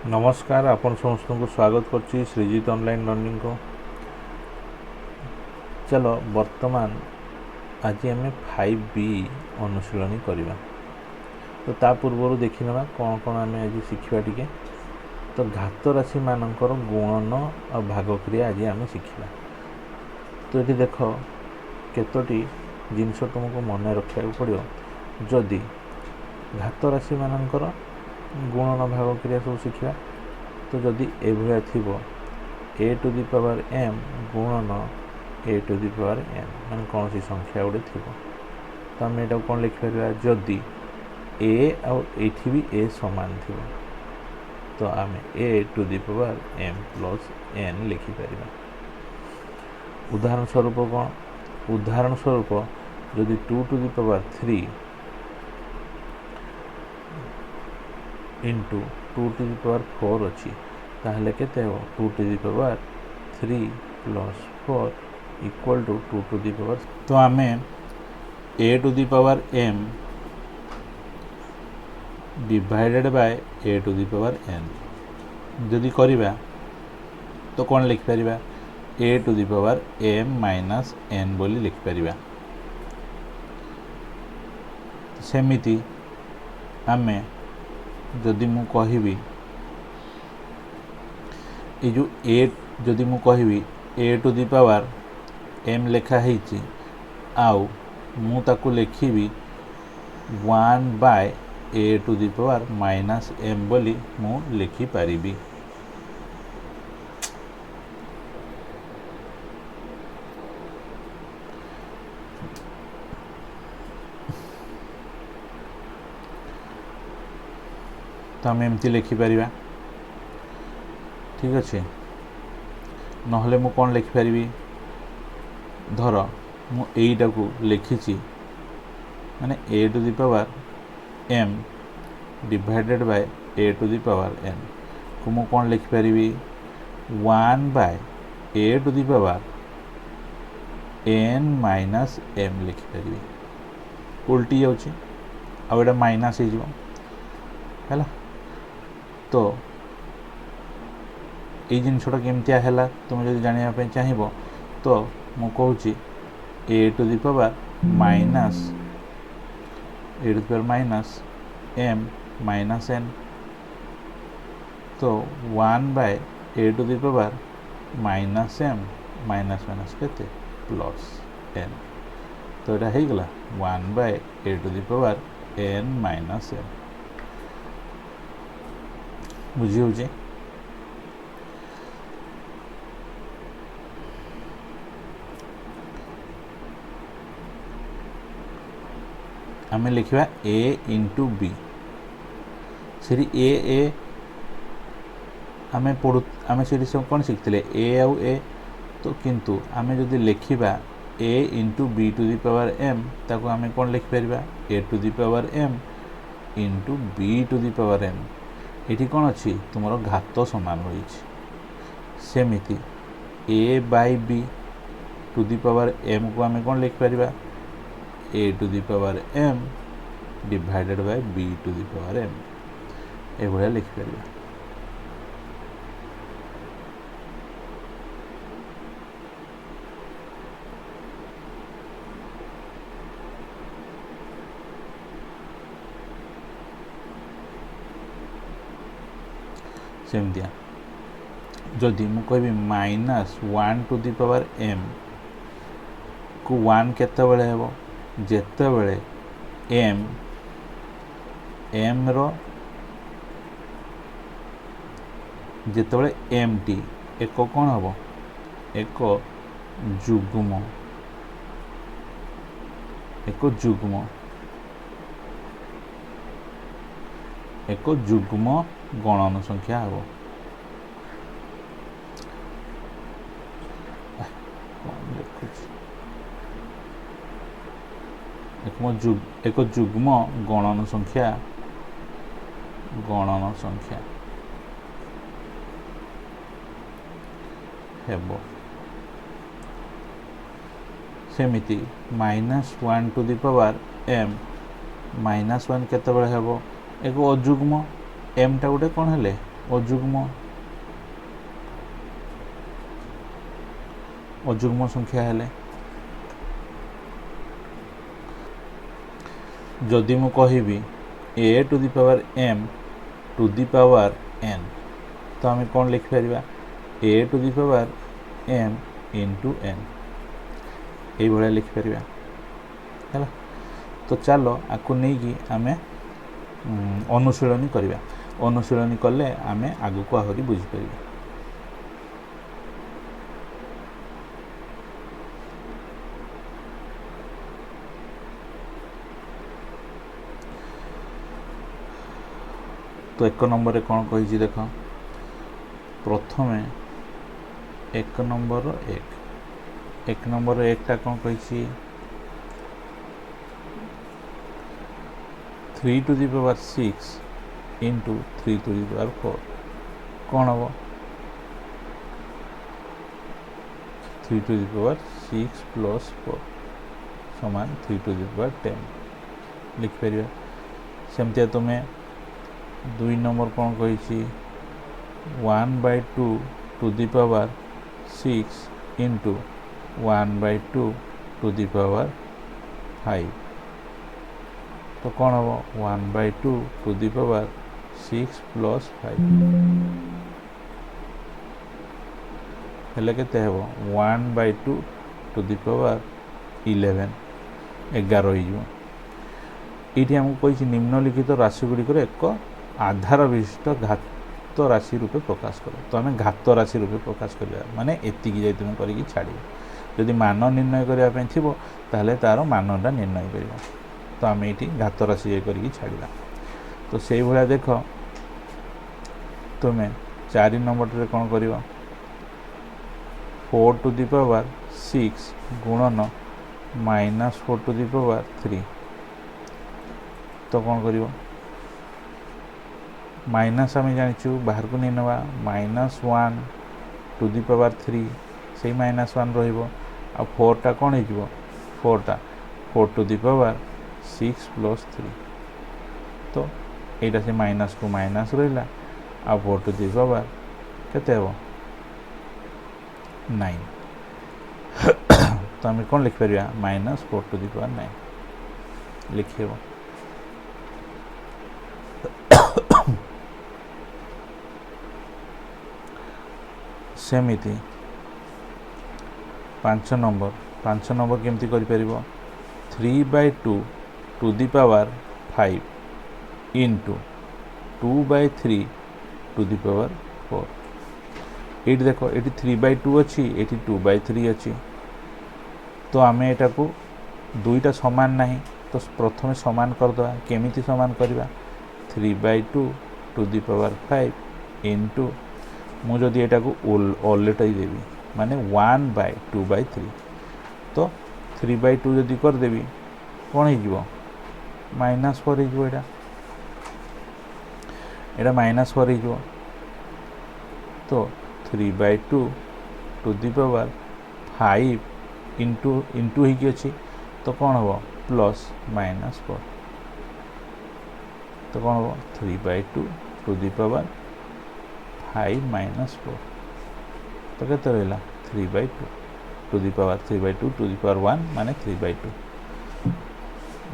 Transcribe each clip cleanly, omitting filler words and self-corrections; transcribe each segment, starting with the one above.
नमस्कार आपण समस्त को स्वागत करछि श्रीजित ऑनलाइन लर्निंग को। चलो वर्तमान आज आम 5B अनुशीलनी करवा। तो ता पूर्व देखिना कौन कौन आम आज शिखा टिके। तो घात राशि मानकर गुणन और भाग क्रिया आज आम शिखा। तो ये देख केतोटी जिनस तुमको मन रखा पड़ो। जदि घात राशि मानकर गुणन भाग क्रिया सब शिखा। तो जदि एभलिया थिबो a to the power m गुणन a to the power n मान कौन सी संख्या गुड़े थिबो। तो आम यहाँ कौन लिखिपर जदि a आउ एठी भी a समान थिबो तो आम a to the power m plus n लिखिपर। उदाहरण स्वरूप कौन उदाहरण स्वरूप जदि 2 to the power 3 into 2 to the power 4 अच्छी ताहले केते हो 2 to the power 3 plus 4 equal to 2 to the power. तो आम a to the power m divided by a to the power n जदि करिबा तो कौन लिख परिबा a to the power m minus n बोली लिख परिबा। सेमिति आमे जदि मु कहिबी ये जो a जदि मु कहिबी a to the power m लेखा ହେଇଛି आउ मु ताकू लिखिबी 1 by a to the power minus m बोली मु लिखि पारिबी। तो आम एमती लिखिपर ठीक अच्छे। नहले मु कौन लिखिपर धर मु एटा को लिखी माने a to the power m divided by a to the power n को मु कौन लिखिपर 1 by a to the power n minus m लिखिपर। उल्टी जाउची आ एटा माइनस हो है। तो ये जिनसटा केमतिया है तुम जो जानापी चाहिए तो मु कहूँ a to the power minus a to the power minus m minus n। तो 1 by a to the power minus m minus minus के प्लस n। तो यहाँ हो गला 1 by a to the power n minus m। बुझी हो आम लिखा a इंटू बी से ए आम पढ़ु आम से कौन शिखते a आउ a। तो किंतु आम जदि लिखा a into b to the power m ताको आम कौन लिखिपर a to the power m into b to the power m। ये कौन अच्छी तुम घात सामान रही सेमिति a by b to the power m को आम कौन लिखिपर a to the power m divided by b to the power m ए भाया लिखिपर। सेमतिया जदि मु कहबी minus 1 to the power m को 1 केते बेले हेबो जेते बेले m रो जेते बेले m टी एक कौन हेबो एक जुग्म एक जुग्म गणन संख्या हे। एक जुग्म गणन संख्या हेबो। सेमिति minus 1 to the power m minus 1 केते बेले हेबो एक अजुग्म m टा गोटे कौन हेले अजुग्म संख्या हेले जदि मु कहिबी a to the power m to the power n तो आम कौन लिखिपर a to the power m into n ये भाया लिखिपर है। तो चलो आपको नहीं कि आम अनुशीलनी करवा अनुशीलनी कले आम आगु को आहरी बुझीपर। तो 1 नंबर रे कौन कही देख प्रथम 1 नंबर 1 नंबर 1 टा कौन कही 3 to the power 6 into 3 to the power 4 कौन हम 3 टू दी पावर 6 प्लस 4 समान 3 टू दी पावर 10 लिखिपर। सेमती तुम्हें 2 नंबर कौन कही 1/2 to the power 6 into 1/2 to the power 5 तो कौन हम 1/2 टू दी पावर 6 प्लस 5 हेले केते हेबो 1/2 टू दी पावर 11 11 ये हमको कही निम्नलिखित राशिगुड़िक एक आधार विशिष्ट घात राशि रूपे प्रकाश कर। तो आम घात राशि रूपे प्रकाश करा माने एति तुम करके छाड़ जदि मान निर्णय करने थी ताहले तार मानटा निर्णय कर। तो आम ये घात राशि ये करके छाड़ा। तो से भाया देख तुम्हें 4 नंबर कौन कर 4 टू दी पावर 6 गुणन -4 टू दी पावर 3 तो कौन कर माइनस आम जाचु बाहर को नहीं नवा -1 टू दी पावर 3 से -1 रो टा कौन हो 4 टू दी पावर 6 प्लस 3 तो यहाँ से माइनस को माइनस रहा आ 4 टू दी पावर केते हो 9 तो आम कौन लिखिपर -4 टू दी पावर 9 लिखे। सेमिति 5 नंबर केमती करि परिबो 3/2 to the power 5 into 2/3 to the power 4 ये देखो ये 3/2 अच्छी ये 2/3 अच्छी तो आम एटा को दुईटा समान नहीं तो प्रथम समान करदे केमिति समान करवा 3/2 टू दी पावर 5 इंटू मुझे यहाँ को ओल्टाई देवी माने 1/2/3 तो 3/2 जदि करदेवी कौन हो -4 हो यहाँ -4 हो तो 3/2 टू दी पावर 5 इंटू अच्छी तो कौन हम प्लस -4 तो कौन हम 3/2 टू दी पावर 5 -4 तो केते रहा 3/2 to the power 3/2 to the power 1 माने 3/2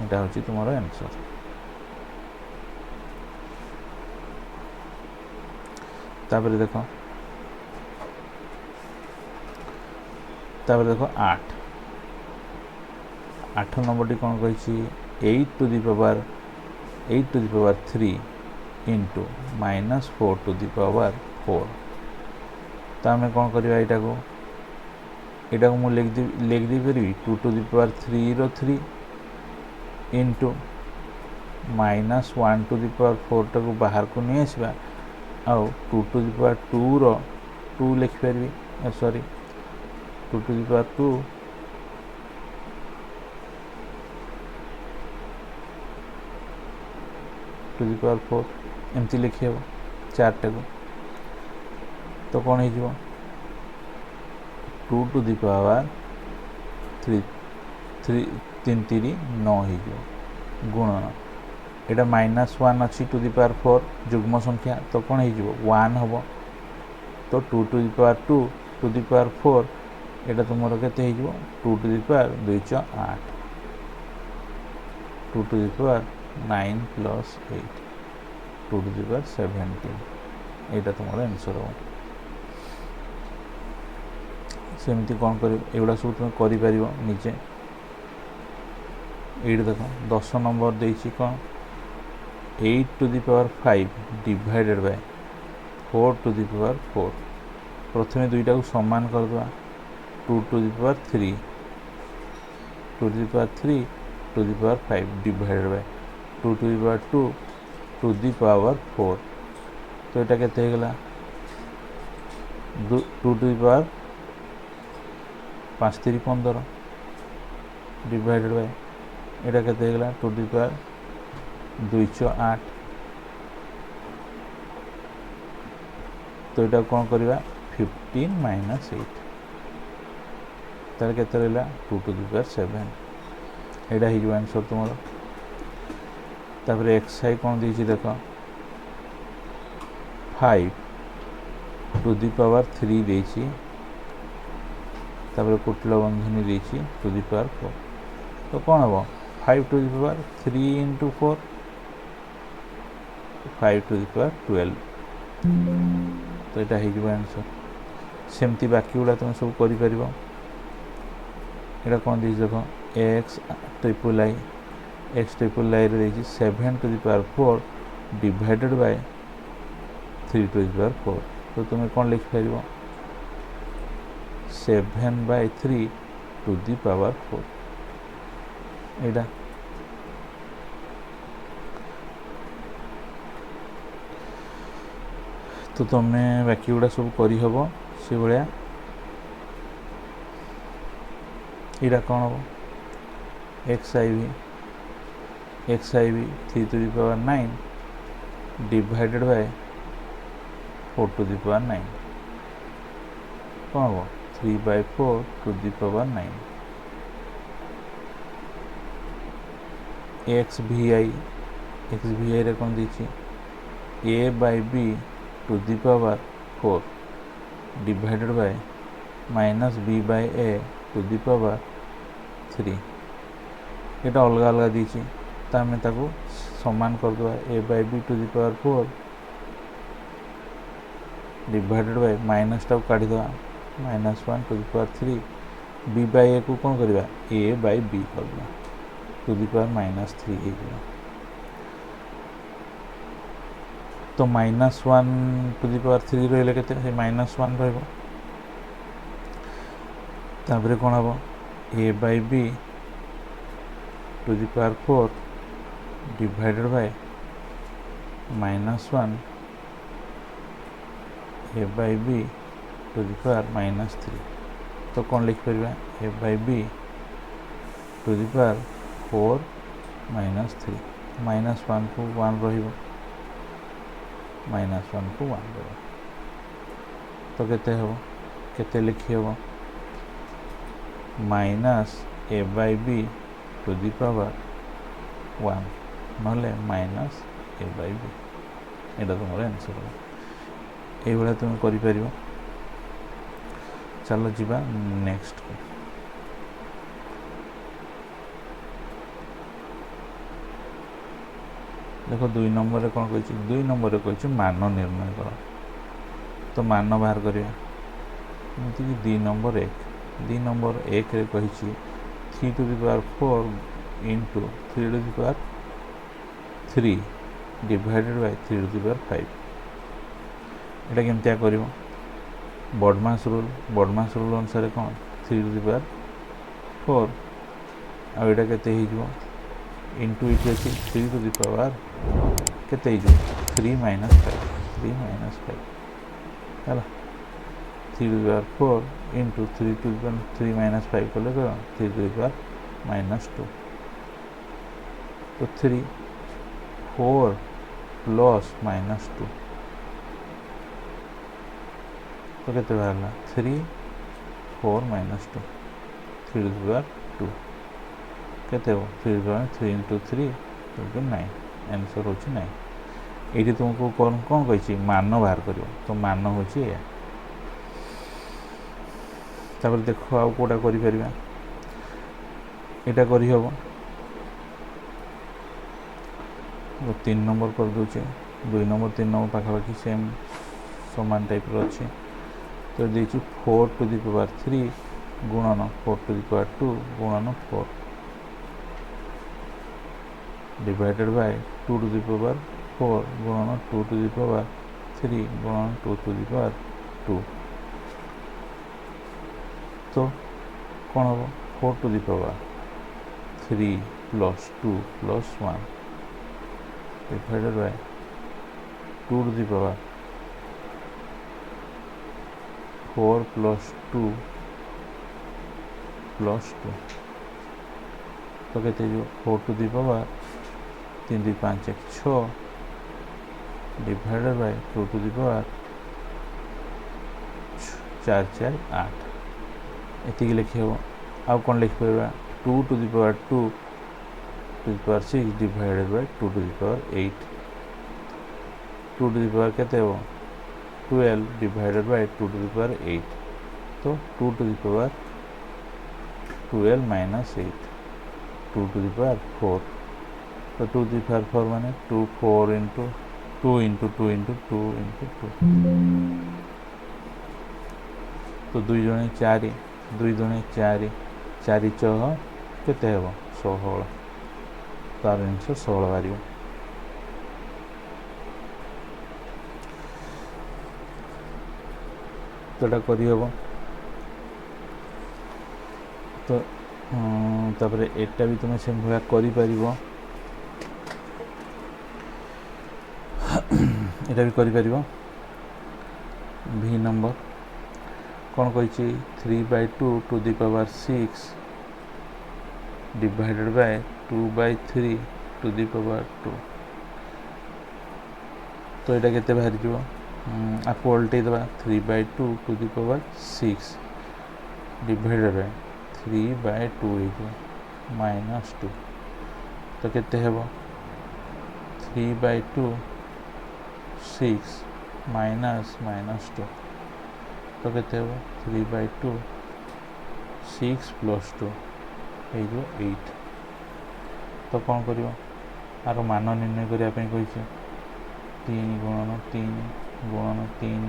यहाँ हूँ तुम आंसर। तापर देखो 8 नंबर टी कौन कही 8 to the power 3 into -4 to the power 4 तो आम कौन करवा यहाँ को मुझे लिख दी पारि 2 टू दी पावर 3 रो 3 इंटू -1 टू दी पावर 4 टाक बाहर को नहीं आसवा आउ 2 टू दी पावर 2 रो 2 लिखिपारि sorry 2 to the power 2 to the power 4 एमती लिखी हम 4 टाक तो कौन हो 2 टू दी पावर 3 3 9 हो गुणन एटा -1 अच्छी टू दी पावर 4 जुग्म संख्या तो कौन हो 1 हम तो 2 to the power 2 to the power 4 एटा तुम के 2 to the power 208 2 to the power 9 plus 8 2 to the power 17 एटा तुम आंसर हो सेमती कौन कर एगुड़ा सब तुम कर निजे ये देख 10 नंबर देती कौन 8 to the power 5 divided by 4 to the power 4 प्रथम दुईटा को समान करदे 2 to the power 3 2 to the power 3 to the power 5 divided by 2 to the power 2 to the power 4 तो यहाँ केते गला 2 to the power 5 3 15 divided by यहाँ केते गला 2 दी पावर 208 तो यहाँ कौन करवा 15 माइनस 8 तार केते रहा 2 टू दी पावर 7 यहाँ हो आंसर तुम तापर एक्सआई कौन देती देख 5 टू दी पावर 3 देती तापर कुटिल बंधनी देती टू दी पावर 4 तो कौन हम 5 to the power 3 into 4 5 to the power 12 तो यहाँ हो आंसर सेमती बाकी गुड़ा तुम सब कर कौन देख देख एक्स ट्रिपल आई रे 7 to the power 4 divided by 3 to the power 4 तो तुम्हें कौन लिख पार 7 बाय 3 टू दी पावर 4 एटा तो तुम्हें बाकी गुड़ा सब करहब से भाया यहाँ कौन हम एक्स आई भी 3 to the power 9 divided by 4 to the power 9 कौन हम 3 बाय 4 टू दी पावर 9 एक्स भी आई रे कौन देती a by b to the power 4 divided by minus b by a to the power 3 यहाँ अलग अलग देती तो आम समान करदे a by b to the power 4 divided by minus टाक काढ़ीदे -1 to the power 3 B by ए को कौन करवा ए बाय बी करवा टू दी पावर -3 हो तो -1 टू दी पावर 3 रही के -1 रहा कौन हम a by b to the power 4 divided by -1 a by b to the power -3 तो कौन लिख पार a by b to the power 4 -3 -1 को 1 रही -1 को 1 रहा तो केते हम केते लिखी हम minus a by b to the power 1 नले माइनस ए बाय बी यहाँ तुम आंसर ये तुम कर चलो जीवा नेक्स्ट को देखो 2 नंबर कौन कही 2 नंबर कही मान निर्णय कर तो मान बाहर करवा एमती 2 नंबर 1 रे कही 3 to the power 4 into 3 to the power 3 divided by 3 to the power 5 यहाँ केमती कर बॉडमास रूल अनुसार कौन 3 टू दी पावर 4 आईटा के इंटू ये अच्छी 3 टू दी पावर के 3 माइनस 5 है 3 to the power 4 into 3 to the power 3 minus 5 कले 3 टू दी पावर -2 तो 3 4 प्लस -2 तो केते बाहरला 3 4 -2 3 टू दी पावर 2 केते हो 3 इंटू 3 9 आंसर होची नहीं। ये तुमको कौन कौन कही मान बाहर कर, तो मान हूँ या तापर देख आउ कौटा कर यहाँ करहब 3 नंबर कर दूचे 2 नंबर 3 नंबर पाखापाखि सेम समान टाइप अच्छे। तो देखिए 4 टू दी पावर 3 गुणन 4 टू दी पावर 2 गुणन 4 divided by 2 to the power 4 गुणन 2 टू दी पावर 3 गुणन 2 टू दी पावर 2। तो कौन हम 4 to the power 3 plus 2 plus 1 divided by 2 to the power 4 plus 2 plus 2 तो कहते जो 4 to the power 3 2 5 1 6 divided by 2 to the power 4 4 8 एति लिखी हम। आउ कौन लिखिपर 2 to the power 2 to the power 6 divided by 2 to the power 8 2 to the power केते हो 12 divided by 2 to the power 8। तो 2 to the power 12 minus 8 2 to the power 4। तो 2 टू दी पावर 4 माने 2 4 इंटू 2 इंटू 2 इंटू 2 इंटू 2 तो 2 जने 4 2 जने 4 4 चौह केते हेबो 16 तार आंसर 16 बारियो। तो एटा करहब। तो तापर एटा भी तुम से भाया कर भी नंबर कौन कही 3/2 to the power 6 divided by 2/3 to the power 2। तो यहाँ के बाहर जो आपको उल्टे दबा 3/2 to the power 6 divided by 3/2 minus 2 तो केते हेबो 3/2 6 माइनस 2 तो केते हेबो 3/2 6 प्लस 2 हो 8। तो कौन कर आर मान निर्णय करने कही 3 गुणन 3 गुणन 3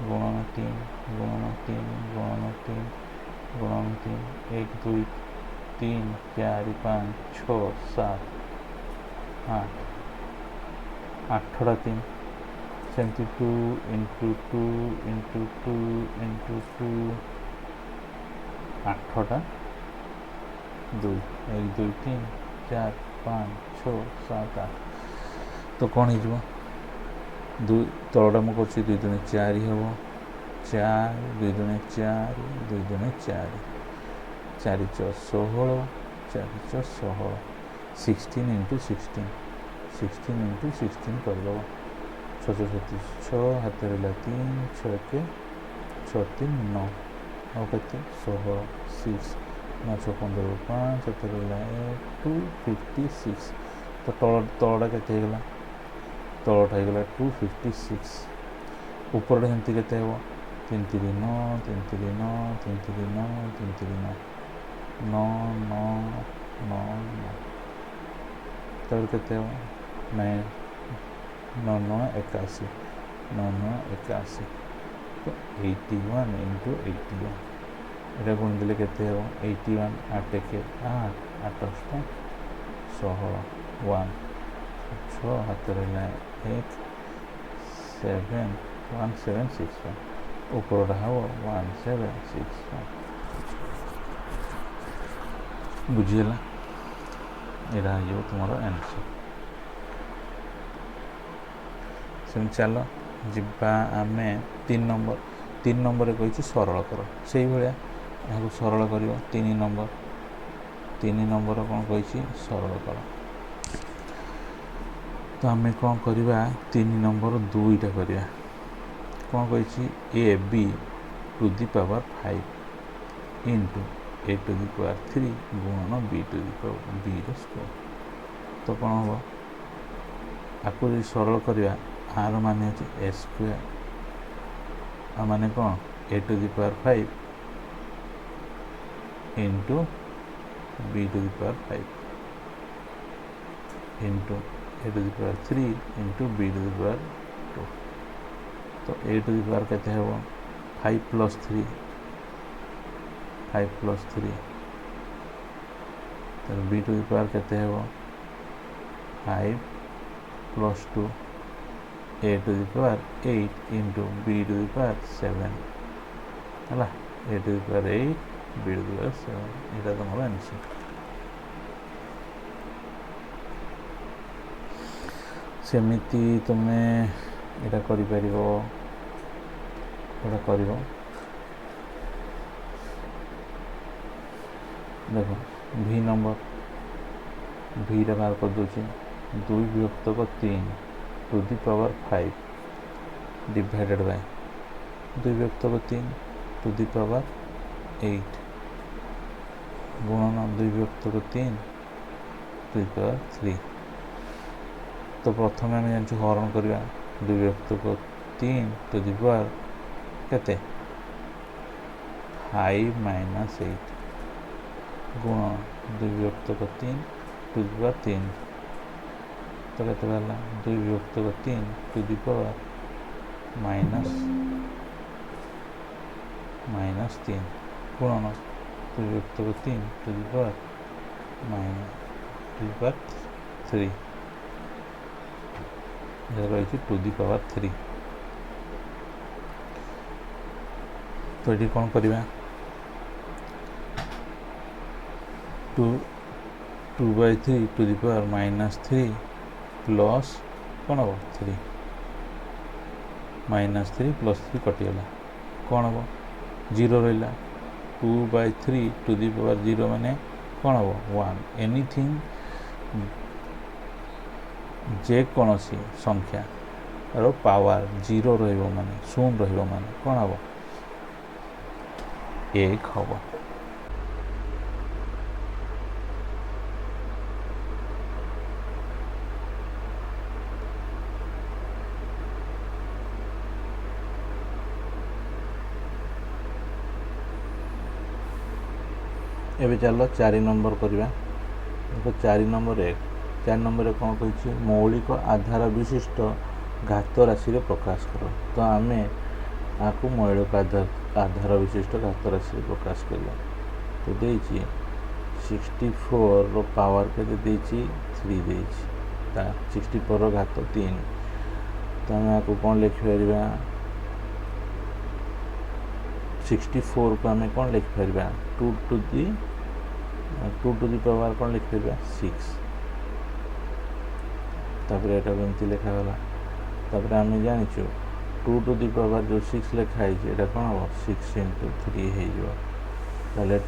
गुणन 3 गुणन 3 गुणन 3 गुणन 3 1 2 3 4 5 6 7 8 8टा 3 सेमती 2 इंटू 2 इंटू 2 इंटू 2 8टा 2 1 2 3 4 5 6 7 8। तो कौन हो तलटा मुझे कर 2 2 4 हम 4 2 2 4 2 2 4 4 4 16 4 4 16 16 इंटू 16 16 इंटू 16 करद 6 7 6 हाथ रहा 3 6 के 6 3 9 और के 16 6 9 6 15 5 7 रहा 256। तो तलटा के तलटा होगा 256 ऊपरटा सेमती के 3 3 9 3 3 9 3 3 9 3 3 9 9 9 9 9 तब के 9 9 9 81 9 9 81। तो 81 इंटू 81 यहाँ गुण देले के 81 8 के 8 8 16 1 6 हाथ रहा 1 7 1 7 6 1 ऊपर रहा 1 7 6 1 बुझीगला यहाँ हो तुम आंसर। से चलो जीवा आम 3 नंबर कही सरल कर से भाया यहाँ सरल कर 3 नंबर कौन कही सरल कर। तो आम कौन करवा 3 नंबर 2टा करवा कौन कही a b to the power 5 into a to the power 3 गुणन b to the power b square. तो कौन हम आपको जो सरल करवा आर माने ए स्क्वायर आ माने कौन a to the power 5 into b to the power 5 into a to the power 3 into b to the power 2। तो ए टू द पावर केते हेबो 5 प्लस 3 तो बी टू द पावर केते हेबो 5 plus 2 a to the power 8 into b to the power 7 है a to the power 8 b to the power 7 यहाँ तुम answer. सेमिति तुम्हें यहाँ कर देखो भी नंबर भी बाहर कर दूसरी 2 विभक्तक 3 to the power 5 divided by 2 विभक्तक 3 टू दी पावर 8 गुणन 2 विभक्तक 3 टू दी पावर 3। तो प्रथम आम जानूँ हरण करवा 2 विभक्तक 3 टू दी पावर केते 5 माइनस 8 गुण 2 विभक्तक 3 टू दी पावर 3 तो केते बाहरला 2 विभक्तक 3 टू दी पावर माइनस 3 गुणन 2 विभक्तक 3 टू दी पावर -3 रही टू दी पावर 3। तो ये कौन करवा 2/3 टू दी पावर -3 प्लस कौन हम 3 -3 प्लस 3 कटिगला कौन हम 0 रहा 2/3 टू दी पावर 0 माने कौन हम 1 एनीथिंग जेकोसी संख्या रो पावर 0 रहिबो माने 0 रहिबो माने कौन हम 1 हम। एबे चलो 4 नंबर करवा देखो 4 नंबर कौन कही मौलिक आधार विशिष्ट घात राशि प्रकाश कर। तो आम आपको मौलिक आधार विशिष्ट घात राशि प्रकाश करवा। तो देछि 64 रो पावर के 3 देछि 64 रो घात 3। तो आम आपको कौन लिखिपर 64 को आम कौन लिखिपर 2 टू दी पावर कौन लिखिपर 6 तापर एटा एमती लिखागला। तापर आम जाचु 2 टू दी पावर जो 6 लिखाई कौन हम 6 इंटू 3 हो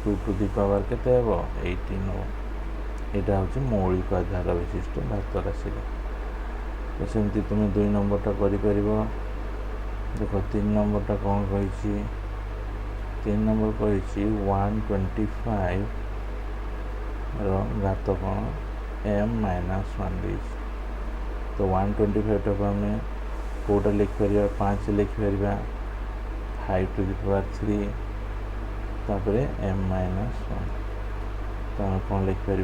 2 टू दी पावर के 18 हम। यहाँ हूँ मौलिक आधार विशिष्ट घात राशि। तो सेमती तुम 2 नंबरटा कर देखो 3 नंबरटा कौन कही 3 नंबर कही 125 घात कौन m-1 तो 125 टाक आम कौटा लिखिपर 5 लिखिपर 5 टू दी पावर 3 तापर m-1 तो आम कौन लिखिपर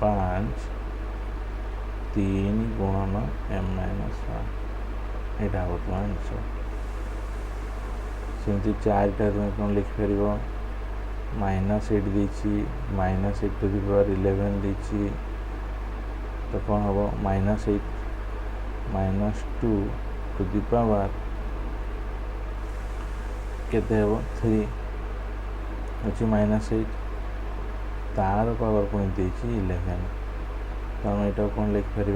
5 3 गुणन m-1 यहाँ हम तुम आंसर। सेमती 4 तुम कौन लिखिपर -8 देछि -8 टू दी पावर 11 देछि तो कौन हम -8 -2 टू दी पावर केते हम 3 अच्छी -8 तार पावर पुणी देछि 11 तो हम यहाँ कौन लिखिपर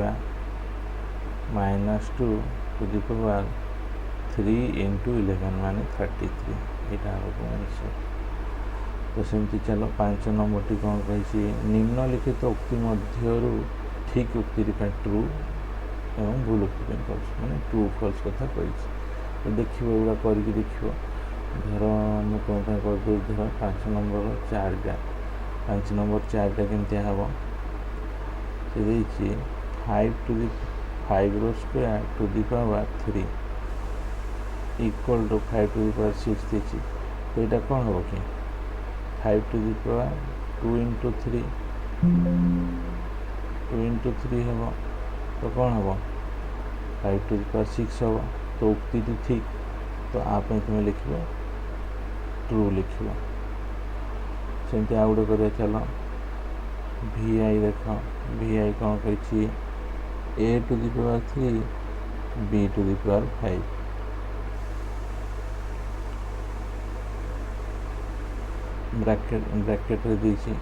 -2 टू दी पावर 3 इंटू 11 माने 33 यहाँ हम आंसर। तो सेमती चलो 5 नंबर टी कौन कही निम्नलिखित उक्ति मध्यरु ठीक उक्ति ट्रू एवं भूल उक्ति फल्स माने ट्रू फल्स कथा कही। तो देखो एगुड़ा करके देखो धर मुझे कौन कर धर 5 नंबर 4टा 5 नंबर 4टा केमती हम से 5 to the 5 to the power 3 equal to 5 to the power 6 देखिए तो यहाँ कौन हम कि 5 टू दी पावर 2 इंटू 3 हम तो कौन हम 5 टू दी पावर 6 हम तो उक्ति ठीक तो आप तुम्हें लिख ट्रू लिख सेमती आउ गोटे कर चल vi देख vi कौन कही a to the power 3 b to the power 5 bracket रे देछि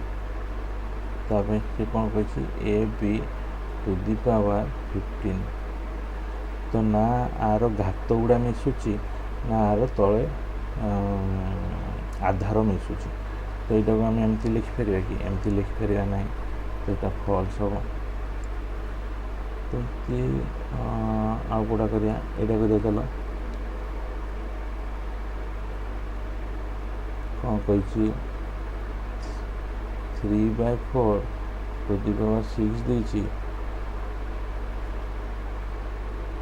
तापे से कौन कही a b to the power 15 तो ना आर घात गुड़ा मिसुची ना आर तले आधार मिसुची तो यहाँ को आम एमती लिखिपर कि एमती लिखिपर ना तो यहाँ फल्स हम तो आउ गुड़ा कर चल कौन कही 3/4 टू दी पावर 6 देछि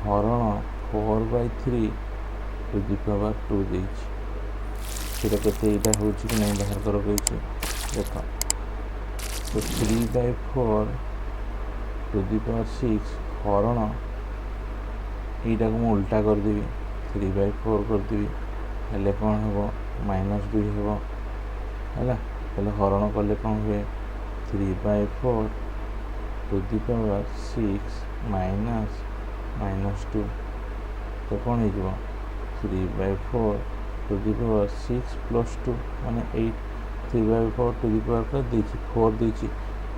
हरण 4/3 टू दी पावर 2 देछि सेटा केते एटा होछि कि नहीं बाहर कर कही देख तो 3/4 टू दी पावर 6 हरण यटा को मुझे उल्टा करदेवी 3/4 करदेवी हेले कौन हम -2 हम है हरण कले कौन हुए 3/4 टू दी पावर 6 -2 तो कौन हो 3/4 टू दी पावर 6 + 2 माने 8 3/4 टू दी पावर 4 देछि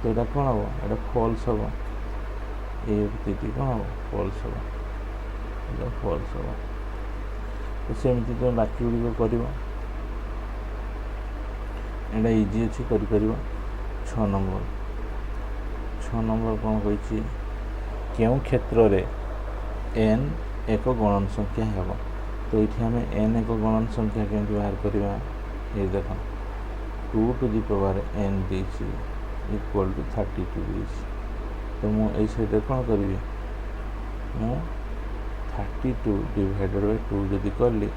तो यहाँ कौन हम यहाँ फल्स हम ये कौन हम फल्स हम फल्स हम तो सेमती तुम बाकी गुड़िक कर यहाँ इजी अच्छी कर 6 नंबर कौन कही क्यों क्षेत्र में n एक गणन संख्या है तो ये आम n एक गणन संख्या केमती बाहर करवा ये देख 2 टू दी पावर n देछि इक्वल टू 32 देछि तो मुझे साइड कौन करी मु 32 डिवाइडेड बाय 2 जदि कली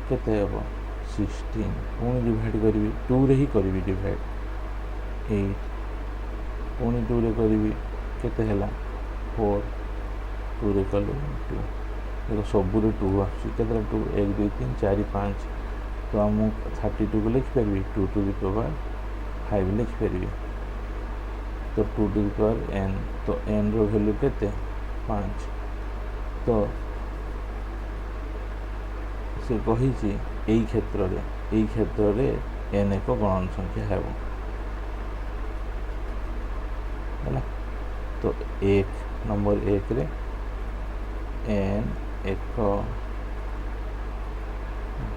केते हम 16 पुणी डिवाइड करी 2 रे ही करी डिवाइड 8 पुणी 2 रे करी केते हला 4 2 रे कलु 2 देखो सबुरे 2 आसुची 2 1 2 3 4 5 तो आम 32 को लिखिपारि 2 टू दी पावर 5 लिखिपारि तो 2 टू दी पावर n तो n रो वैल्यू केते 5 तो से कही यही क्षेत्र में n एक गणन संख्या है तो 1 नंबर 1 रे n एक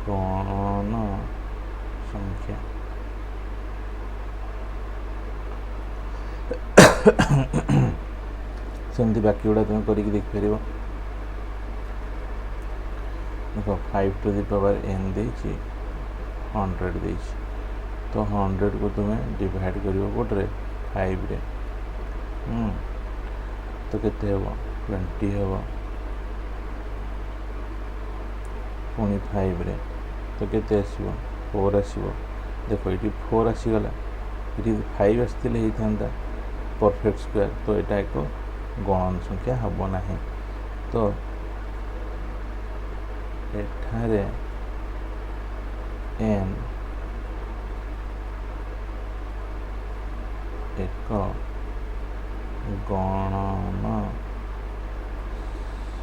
गणन संख्या सेमती बाकी गुड़ा तुम करके देखिपर देख 5 टू दी पावर n देछि 100 देछि तो 100 को तुम्हें डिवाइड करियो कोटरे 5 रे तो केते हम 20 हम पुणी 5 रे तो केते आसीबो 4 आसीबो देखो ये 4 आसीगला ये 5 आसतिले होता परफेक्ट स्क्वायर तो यहाँ एक गणन संख्या हम ना तो एठारे n एक गणन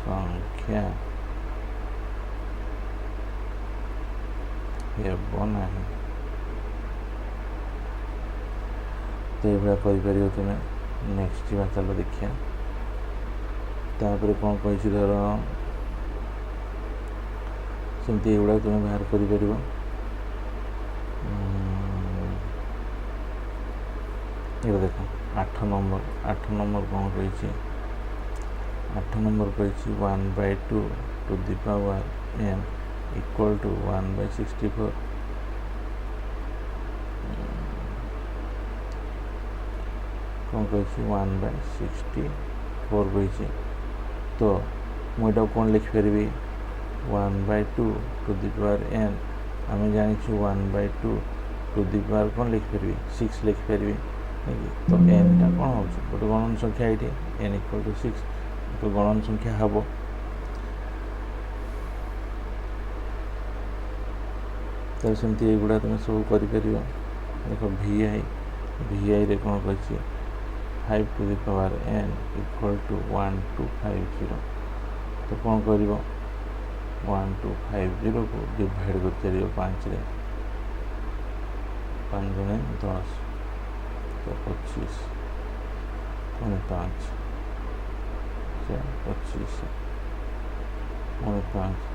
संख्या ना तो ये कर तुम्हें नेक्स्ट बात चलो देखिए तापर कौन कही धर सेमती एगुड़ा तुम्हें बाहर कर ये देख 8 नंबर कौन कही 8 नंबर कही 1/2 to the power n equal to 1/64 कौन कही 1/64 कही तो मुझे कौन लिखिपारि 1/2 टू द पावर n आम जानी 1/2 टू द पावर कौन लिखिपारि 6 लिखिपारि तो n टा कौन हो गोटे गणन संख्या ये n = 6 तो गणन संख्या हम तो सेमती युवा तुम सब कर देख vi रे कौन कही 5 टू द पावर n = 1250 तो कौन कर 1250 को डिवाइड कर 5 रे 5 गुणे 10 तो 25 पुणे 5 25 पुणे 5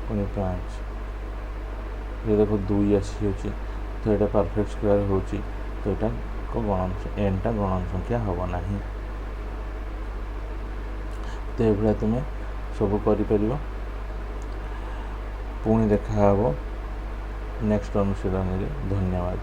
पुणे 5 ये देखो 2 आसी तो यहाँ परफेक्ट स्क्वायर हो तो यहाँ गणन n टा गणन संख्या हम ना तो ये तुम सब कर पुणी देखा नेक्स्ट अनुशीलन। धन्यवाद।